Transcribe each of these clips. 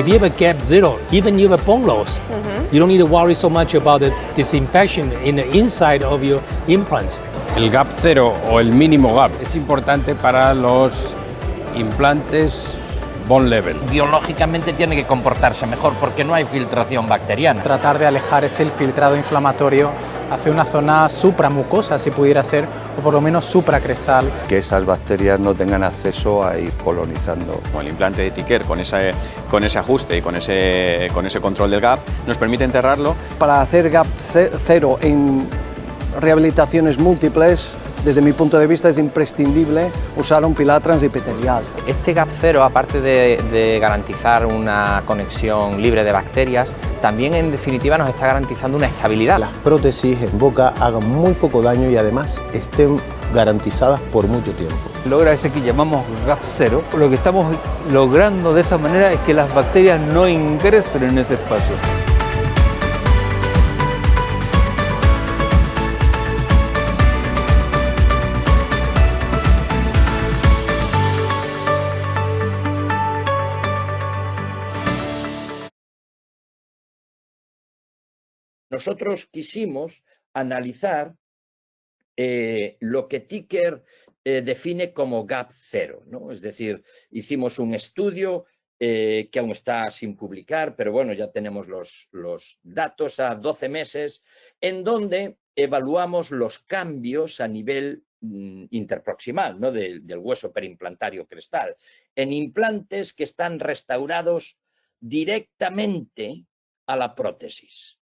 If you have a gap zero, even you have a bone loss, you don't need to worry so much about the disinfection in the inside of your implants. El gap cero o el mínimo gap es importante para los implantes bone level. Biológicamente tiene que comportarse mejor porque no hay filtración bacteriana. Tratar de alejar ese filtrado inflamatorio hacia una zona supramucosa, si pudiera ser, o por lo menos supracrestal. Que esas bacterias no tengan acceso a ir colonizando. El implante de Ticker con ese ajuste y con ese control del gap nos permite enterrarlo. Para hacer gap cero en rehabilitaciones múltiples, desde mi punto de vista es imprescindible usar un pilar transepitelial. Este gap cero, aparte de garantizar una conexión libre de bacterias, también en definitiva nos está garantizando una estabilidad. Las prótesis en boca hagan muy poco daño y además estén garantizadas por mucho tiempo. Logra ese que llamamos gap cero. Lo que estamos logrando de esa manera es que las bacterias no ingresen en ese espacio. Nosotros quisimos analizar lo que Ticker define como gap cero, ¿no? Es decir, hicimos un estudio que aún está sin publicar, pero bueno, ya tenemos los datos a 12 meses, en donde evaluamos los cambios a nivel interproximal, ¿no? del hueso perimplantario crestal, en implantes que están restaurados directamente a la prótesis.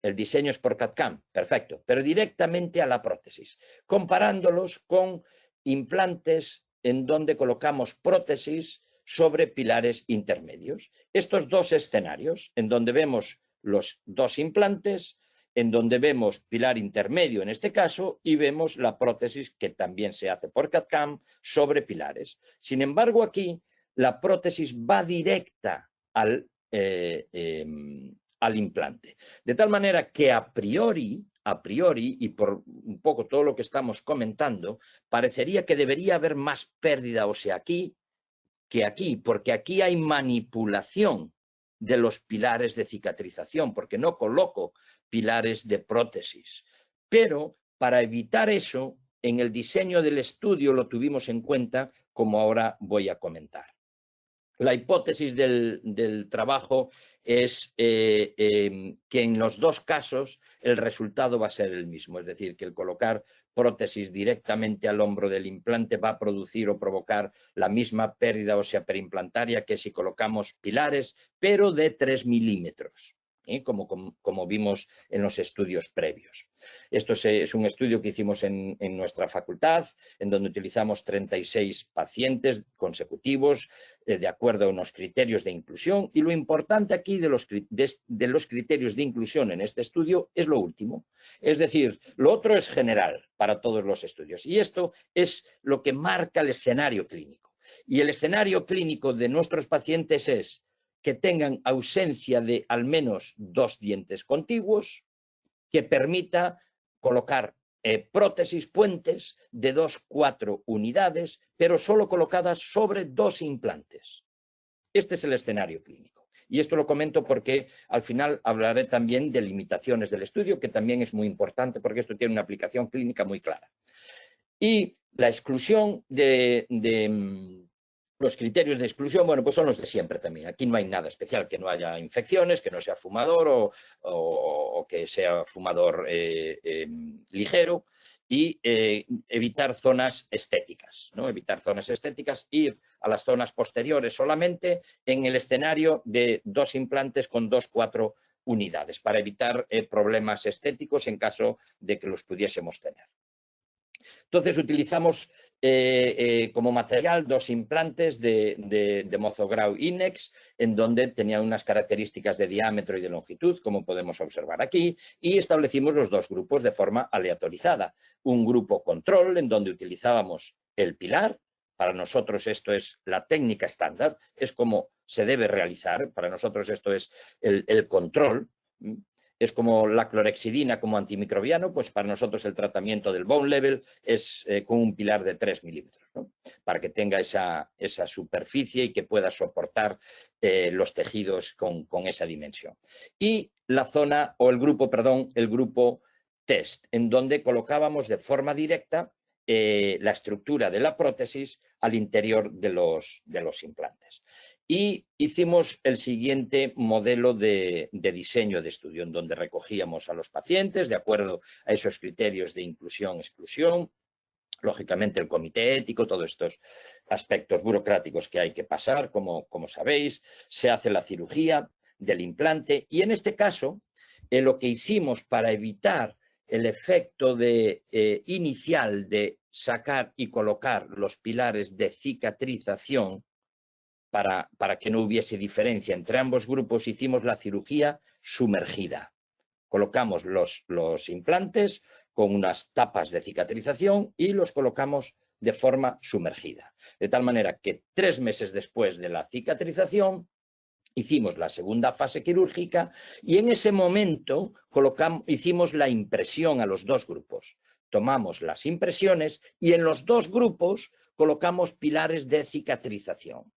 El diseño es por CAD/CAM, perfecto, pero directamente a la prótesis, comparándolos con implantes en donde colocamos prótesis sobre pilares intermedios. Estos dos escenarios, en donde vemos los dos implantes, en donde vemos pilar intermedio en este caso, y vemos la prótesis que también se hace por CAD/CAM sobre pilares. Sin embargo, aquí la prótesis va directa al implante. De tal manera que a priori, y por un poco todo lo que estamos comentando, parecería que debería haber más pérdida ósea aquí que aquí, porque aquí hay manipulación de los pilares de cicatrización, porque no coloco pilares de prótesis. Pero para evitar eso, en el diseño del estudio lo tuvimos en cuenta, como ahora voy a comentar. La hipótesis del trabajo es que en los dos casos el resultado va a ser el mismo, es decir, que el colocar prótesis directamente al hombro del implante va a producir o provocar la misma pérdida ósea perimplantaria que si colocamos pilares, pero de 3 milímetros. Como vimos en los estudios previos. Esto es un estudio que hicimos en nuestra facultad, en donde utilizamos 36 pacientes consecutivos de acuerdo a unos criterios de inclusión, y lo importante aquí de los criterios de inclusión en este estudio es lo último. Es decir, lo otro es general para todos los estudios, y esto es lo que marca el escenario clínico. Y el escenario clínico de nuestros pacientes es que tengan ausencia de al menos 2 dientes contiguos, que permita colocar prótesis puentes de 2-4 unidades, pero solo colocadas sobre 2 implantes. Este es el escenario clínico. Y esto lo comento porque al final hablaré también de limitaciones del estudio, que también es muy importante porque esto tiene una aplicación clínica muy clara. Y la exclusión los criterios de exclusión, bueno, pues son los de siempre también. Aquí no hay nada especial, que no haya infecciones, que no sea fumador o que sea fumador ligero, y evitar zonas estéticas, ¿no? Evitar zonas estéticas, ir a las zonas posteriores solamente en el escenario de 2 implantes con 2-4 unidades, para evitar problemas estéticos en caso de que los pudiésemos tener. Entonces utilizamos como material 2 implantes de Mozograu Inex, en donde tenían unas características de diámetro y de longitud, como podemos observar aquí, y establecimos los 2 grupos de forma aleatorizada. Un grupo control, en donde utilizábamos el pilar. Para nosotros esto es la técnica estándar, es como se debe realizar. Para nosotros esto es el control. es como la clorexidina como antimicrobiano, pues para nosotros el tratamiento del bone level es con un pilar de 3 milímetros, ¿no? Para que tenga esa superficie y que pueda soportar los tejidos con esa dimensión. Y la zona, o el grupo test, en donde colocábamos de forma directa la estructura de la prótesis al interior de los implantes. Y hicimos el siguiente modelo de diseño de estudio, en donde recogíamos a los pacientes de acuerdo a esos criterios de inclusión-exclusión, lógicamente el comité ético, todos estos aspectos burocráticos que hay que pasar, como sabéis, se hace la cirugía del implante y en este caso lo que hicimos para evitar el efecto inicial de sacar y colocar los pilares de cicatrización para que no hubiese diferencia entre ambos grupos, hicimos la cirugía sumergida. Colocamos los implantes con unas tapas de cicatrización y los colocamos de forma sumergida. De tal manera que 3 meses después de la cicatrización hicimos la segunda fase quirúrgica y en ese momento hicimos la impresión a los 2 grupos. Tomamos las impresiones y en los 2 grupos colocamos pilares de cicatrización.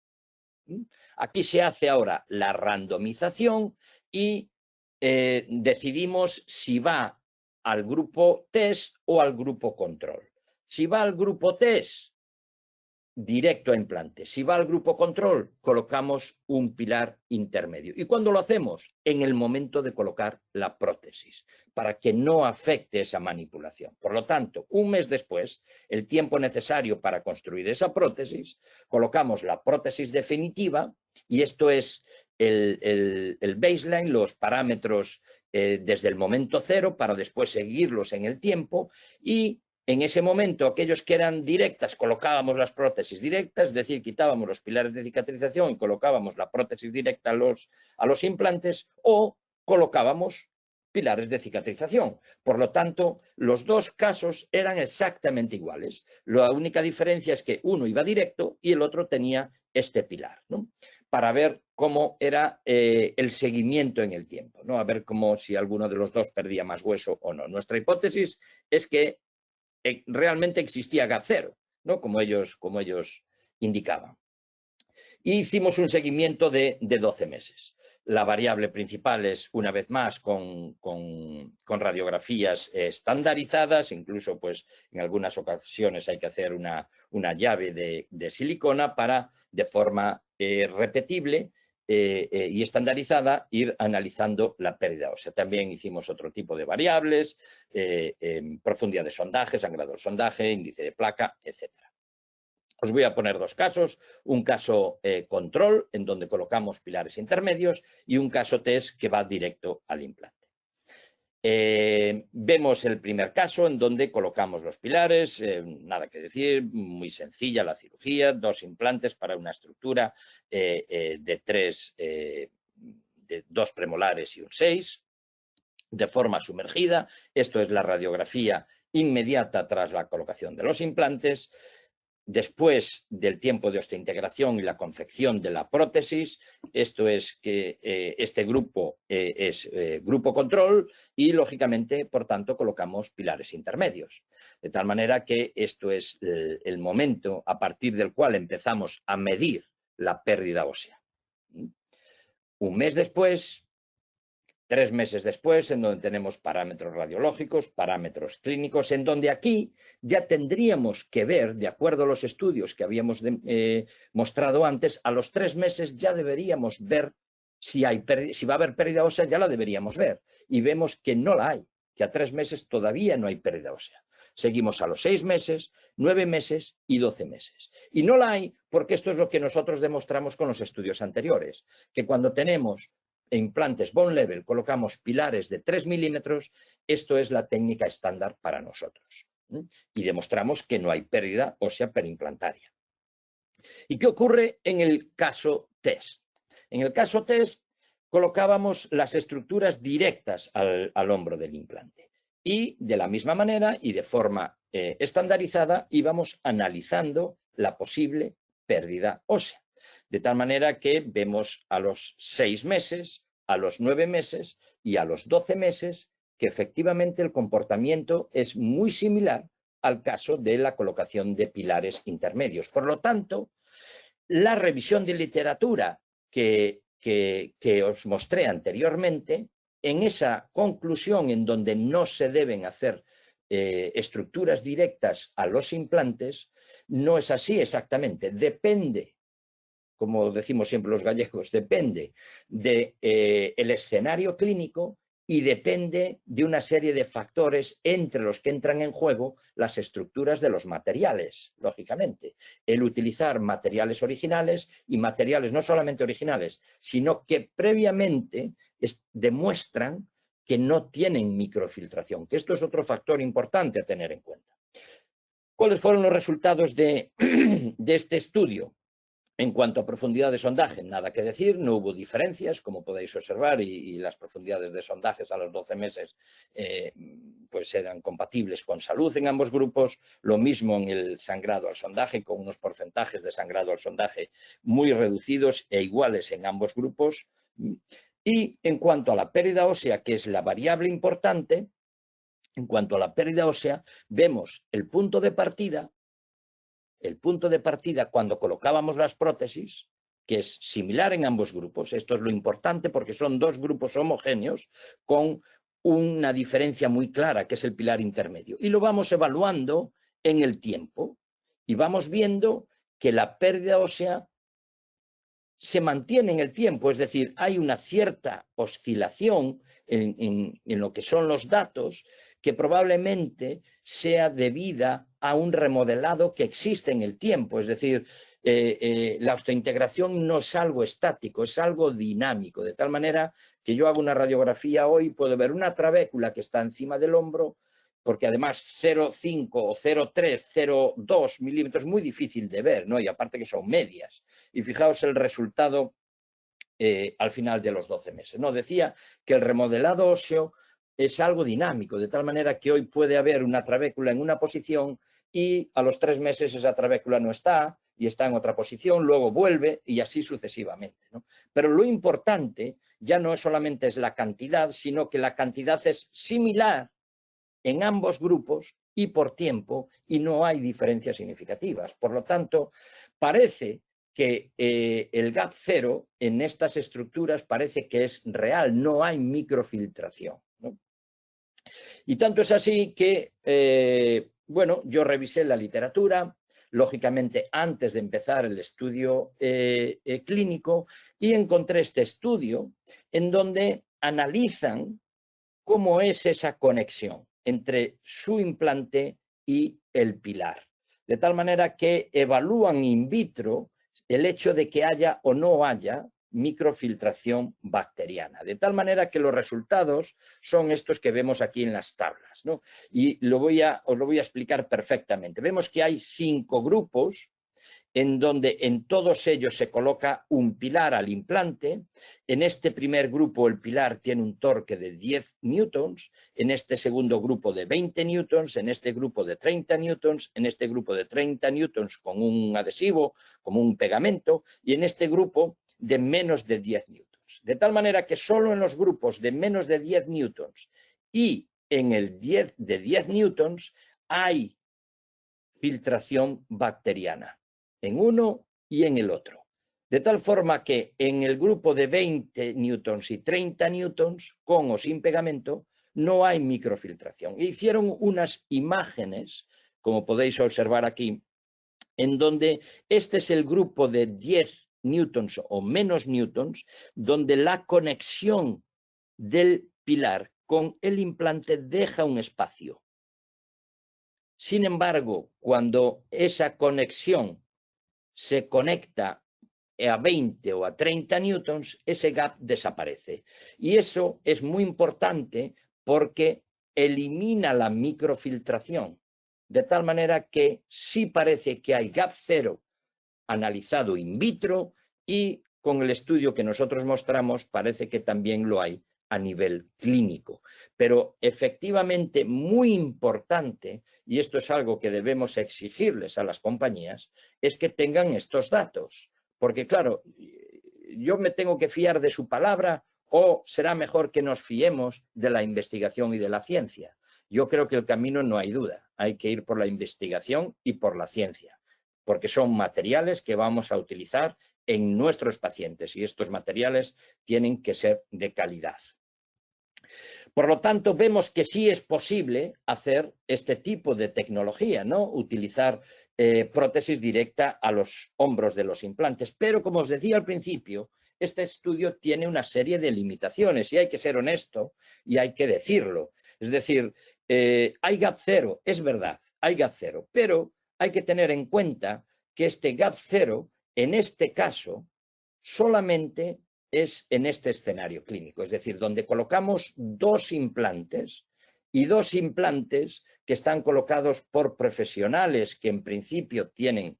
Aquí se hace ahora la randomización y decidimos si va al grupo test o al grupo control. Si va al grupo test, directo a implante. Si va al grupo control, colocamos un pilar intermedio. ¿Y cuándo lo hacemos? En el momento de colocar la prótesis, para que no afecte esa manipulación. Por lo tanto, un mes después, el tiempo necesario para construir esa prótesis, colocamos la prótesis definitiva, y esto es el baseline, los parámetros desde el momento cero, para después seguirlos en el tiempo, y en ese momento, aquellos que eran directas, colocábamos las prótesis directas, es decir, quitábamos los pilares de cicatrización y colocábamos la prótesis directa a los implantes, o colocábamos pilares de cicatrización. Por lo tanto, los 2 casos eran exactamente iguales. La única diferencia es que uno iba directo y el otro tenía este pilar, ¿no? Para ver cómo era el seguimiento en el tiempo, ¿no? A ver si alguno de los 2 perdía más hueso o no. Nuestra hipótesis es que realmente existía gap cero, ¿no? Como ellos indicaban. Y hicimos un seguimiento de 12 meses. La variable principal es, una vez más, con radiografías estandarizadas, incluso pues, en algunas ocasiones hay que hacer una llave de silicona para, de forma repetible y estandarizada, ir analizando la pérdida ósea. También hicimos otro tipo de variables, profundidad de sondaje, sangrado del sondaje, índice de placa, etc. Os voy a poner 2 casos, un caso control, en donde colocamos pilares intermedios, y un caso test que va directo al implante. Vemos el primer caso en donde colocamos los pilares, nada que decir, muy sencilla la cirugía, 2 implantes para una estructura de 2 premolares y un 6, de forma sumergida. Esto es la radiografía inmediata tras la colocación de los implantes. Después del tiempo de osteointegración y la confección de la prótesis, esto es que este grupo es grupo control y, lógicamente, por tanto, colocamos pilares intermedios. De tal manera que esto es el momento a partir del cual empezamos a medir la pérdida ósea. Un mes después, 3 meses después, en donde tenemos parámetros radiológicos, parámetros clínicos, en donde aquí ya tendríamos que ver, de acuerdo a los estudios que habíamos mostrado antes, a los 3 meses ya deberíamos ver si va a haber pérdida ósea, ya la deberíamos ver. Y vemos que no la hay, que a 3 meses todavía no hay pérdida ósea. Seguimos a los 6 meses, 9 meses y 12 meses. Y no la hay porque esto es lo que nosotros demostramos con los estudios anteriores, que cuando tenemos implantes bone level, colocamos pilares de 3 milímetros, esto es la técnica estándar para nosotros. Y demostramos que no hay pérdida ósea perimplantaria. ¿Y qué ocurre en el caso test? En el caso test colocábamos las estructuras directas al hombro del implante. Y de la misma manera y de forma estandarizada íbamos analizando la posible pérdida ósea. De tal manera que vemos a los 6 meses, a los 9 meses y a los 12 meses, que efectivamente el comportamiento es muy similar al caso de la colocación de pilares intermedios. Por lo tanto, la revisión de literatura que os mostré anteriormente, en esa conclusión en donde no se deben hacer estructuras directas a los implantes, no es así exactamente. Depende, como decimos siempre los gallegos, depende del escenario clínico y depende de una serie de factores entre los que entran en juego las estructuras de los materiales, lógicamente. El utilizar materiales originales y materiales no solamente originales, sino que previamente demuestran que no tienen microfiltración, que esto es otro factor importante a tener en cuenta. ¿Cuáles fueron los resultados de este estudio? En cuanto a profundidad de sondaje, nada que decir, no hubo diferencias, como podéis observar, y las profundidades de sondajes a los 12 meses pues eran compatibles con salud en ambos grupos. Lo mismo en el sangrado al sondaje, con unos porcentajes de sangrado al sondaje muy reducidos e iguales en ambos grupos. Y en cuanto a la pérdida ósea, que es la variable importante, en cuanto a la pérdida ósea, vemos el punto de partida cuando colocábamos las prótesis, que es similar en ambos grupos. Esto es lo importante porque son dos grupos homogéneos con una diferencia muy clara, que es el pilar intermedio. Y lo vamos evaluando en el tiempo y vamos viendo que la pérdida ósea se mantiene en el tiempo, es decir, hay una cierta oscilación en lo que son los datos que probablemente sea debida a un remodelado que existe en el tiempo. Es decir, la osteointegración no es algo estático, es algo dinámico, de tal manera que yo hago una radiografía hoy, puedo ver una trabécula que está encima del hombro, porque además 0,5 o 0,3, 0,2 milímetros es muy difícil de ver, ¿no? Y aparte que son medias. Y fijaos el resultado al final de los 12 meses, ¿no? Decía que el remodelado óseo es algo dinámico, de tal manera que hoy puede haber una trabécula en una posición y a los 3 meses esa trabécula no está y está en otra posición, luego vuelve y así sucesivamente, ¿no? Pero lo importante ya no solamente es la cantidad, sino que la cantidad es similar en ambos grupos y por tiempo, y no hay diferencias significativas. Por lo tanto, parece que el gap cero en estas estructuras parece que es real, no hay microfiltración, ¿no? Y tanto es así que, bueno, yo revisé la literatura, lógicamente antes de empezar el estudio clínico, y encontré este estudio en donde analizan cómo es esa conexión entre su implante y el pilar. De tal manera que evalúan in vitro el hecho de que haya o no haya microfiltración bacteriana. De tal manera que los resultados son estos que vemos aquí en las tablas, ¿no? Y os lo voy a explicar perfectamente. Vemos que hay 5 grupos en donde en todos ellos se coloca un pilar al implante. En este primer grupo el pilar tiene un torque de 10 newtons, en este segundo grupo de 20 newtons, en este grupo de 30 newtons, en este grupo de 30 newtons con un adhesivo, como un pegamento, y en este grupo de menos de 10 newtons. De tal manera que solo en los grupos de menos de 10 newtons y en el de 10 newtons hay filtración bacteriana, en uno y en el otro. De tal forma que en el grupo de 20 newtons y 30 newtons, con o sin pegamento, no hay microfiltración. E hicieron unas imágenes, como podéis observar aquí, en donde este es el grupo de 10 newtons o menos newtons, donde la conexión del pilar con el implante deja un espacio. Sin embargo, cuando esa conexión se conecta a 20 o a 30 newtons, ese gap desaparece. Y eso es muy importante porque elimina la microfiltración, de tal manera que sí parece que hay gap cero analizado in vitro y con el estudio que nosotros mostramos parece que también lo hay a nivel clínico. Pero efectivamente muy importante, y esto es algo que debemos exigirles a las compañías, es que tengan estos datos. Porque claro, yo me tengo que fiar de su palabra ¿O será mejor que nos fiemos de la investigación y de la ciencia? Yo creo que el camino no hay duda. Hay que ir por la investigación y por la ciencia, porque son materiales que vamos a utilizar en nuestros pacientes y estos materiales tienen que ser de calidad. Por lo tanto, vemos que sí es posible hacer este tipo de tecnología, ¿no? Utilizar prótesis directa a los hombros de los implantes. Pero, como os decía al principio, este estudio tiene una serie de limitaciones y hay que ser honesto y hay que decirlo. Es decir, hay gap cero, es verdad, hay gap cero, pero hay que tener en cuenta que este gap cero, en este caso, solamente es en este escenario clínico, es decir, donde colocamos dos implantes y dos implantes que están colocados por profesionales que en principio tienen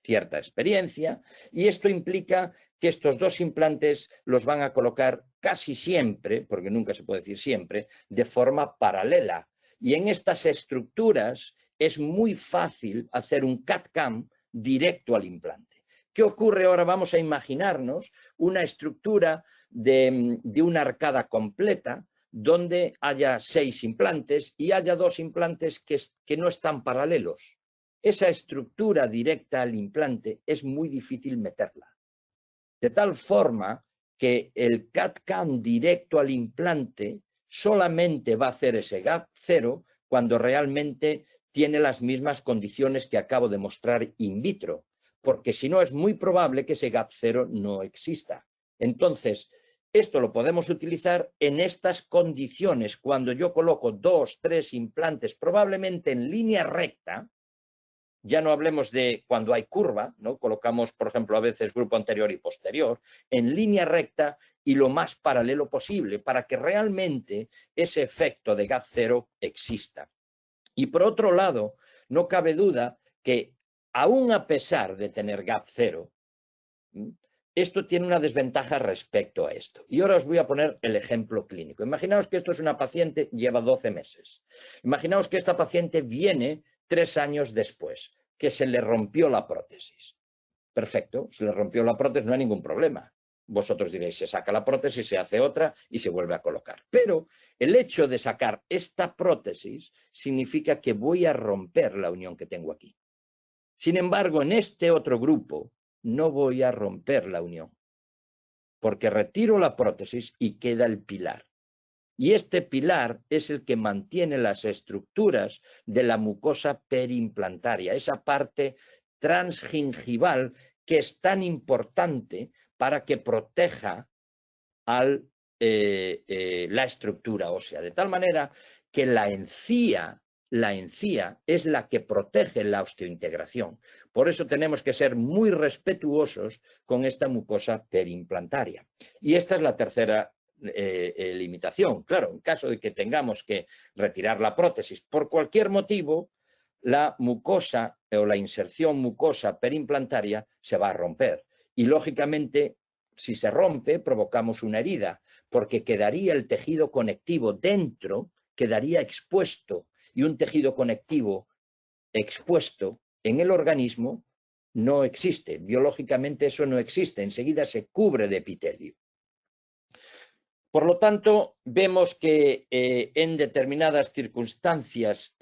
cierta experiencia, y esto implica que estos dos implantes los van a colocar casi siempre, porque nunca se puede decir siempre, de forma paralela. Y en estas estructuras es muy fácil hacer un CAD/CAM directo al implante. ¿Qué ocurre ahora? Vamos a imaginarnos una estructura de una arcada completa donde haya 6 implantes y haya 2 implantes que no están paralelos. Esa estructura directa al implante es muy difícil meterla. De tal forma que el CAD/CAM directo al implante solamente va a hacer ese gap cero cuando realmente tiene las mismas condiciones que acabo de mostrar in vitro, porque si no es muy probable que ese gap cero no exista. Entonces, esto lo podemos utilizar en estas condiciones, cuando yo coloco 2, 3 implantes probablemente en línea recta. Ya no hablemos de cuando hay curva, ¿no? Colocamos, por ejemplo, a veces grupo anterior y posterior, en línea recta y lo más paralelo posible para que realmente ese efecto de gap cero exista. Y por otro lado, no cabe duda que aún a pesar de tener gap cero, esto tiene una desventaja respecto a esto. Y ahora os voy a poner el ejemplo clínico. Imaginaos que esto es una paciente, lleva 12 meses. Imaginaos que esta paciente viene 3 años después, que se le rompió la prótesis. Perfecto, se le rompió la prótesis, no hay ningún problema. Vosotros diréis, se saca la prótesis, se hace otra y se vuelve a colocar. Pero el hecho de sacar esta prótesis significa que voy a romper la unión que tengo aquí. Sin embargo, en este otro grupo no voy a romper la unión, porque retiro la prótesis y queda el pilar. Y este pilar es el que mantiene las estructuras de la mucosa perimplantaria, esa parte transgingival que es tan importante para que proteja la estructura ósea, de tal manera que la encía es la que protege la osteointegración. Por eso tenemos que ser muy respetuosos con esta mucosa perimplantaria. Y esta es la tercera limitación. Claro, en caso de que tengamos que retirar la prótesis por cualquier motivo, la mucosa o la inserción mucosa perimplantaria se va a romper. Y lógicamente, si se rompe, provocamos una herida, porque quedaría el tejido conectivo dentro, quedaría expuesto. Y un tejido conectivo expuesto en el organismo no existe. Biológicamente eso no existe. Enseguida se cubre de epitelio. Por lo tanto, vemos que en determinadas circunstancias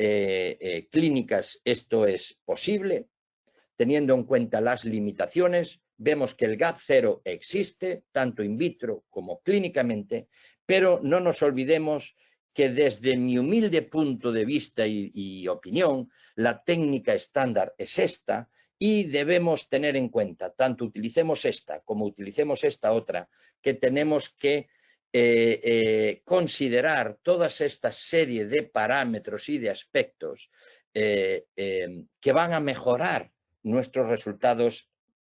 clínicas esto es posible. Teniendo en cuenta las limitaciones, vemos que el gap cero existe, tanto in vitro como clínicamente, pero no nos olvidemos que desde mi humilde punto de vista y opinión, la técnica estándar es esta y debemos tener en cuenta, tanto utilicemos esta como utilicemos esta otra, que tenemos que considerar todas estas serie de parámetros y de aspectos que van a mejorar nuestros resultados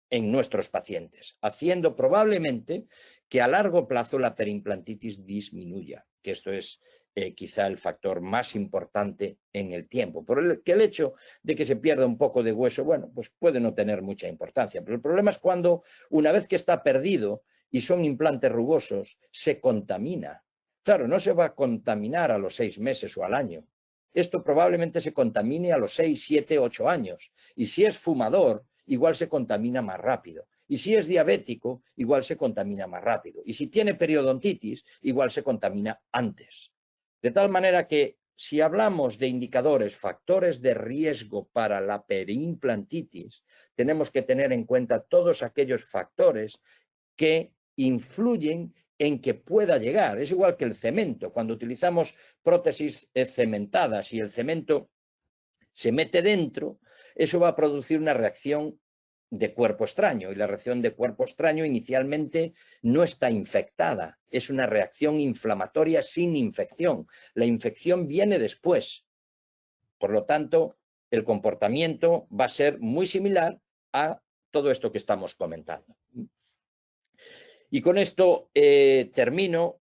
en nuestros pacientes, haciendo probablemente que a largo plazo la perimplantitis disminuya, que esto es quizá el factor más importante en el tiempo. Porque el hecho de que se pierda un poco de hueso, bueno, pues puede no tener mucha importancia, pero el problema es cuando una vez que está perdido y son implantes rugosos, se contamina. Claro, no se va a contaminar a los 6 meses o al año. Esto probablemente se contamine a los 6, 7, 8 años. Y si es fumador, igual se contamina más rápido. Y si es diabético, igual se contamina más rápido. Y si tiene periodontitis, igual se contamina antes. De tal manera que si hablamos de indicadores, factores de riesgo para la periimplantitis, tenemos que tener en cuenta todos aquellos factores que influyen en que pueda llegar. Es igual que el cemento. Cuando utilizamos prótesis cementadas y el cemento se mete dentro, eso va a producir una reacción de cuerpo extraño, y la reacción de cuerpo extraño inicialmente no está infectada, es una reacción inflamatoria sin infección. La infección viene después. Por lo tanto, el comportamiento va a ser muy similar a todo esto que estamos comentando. Y con esto termino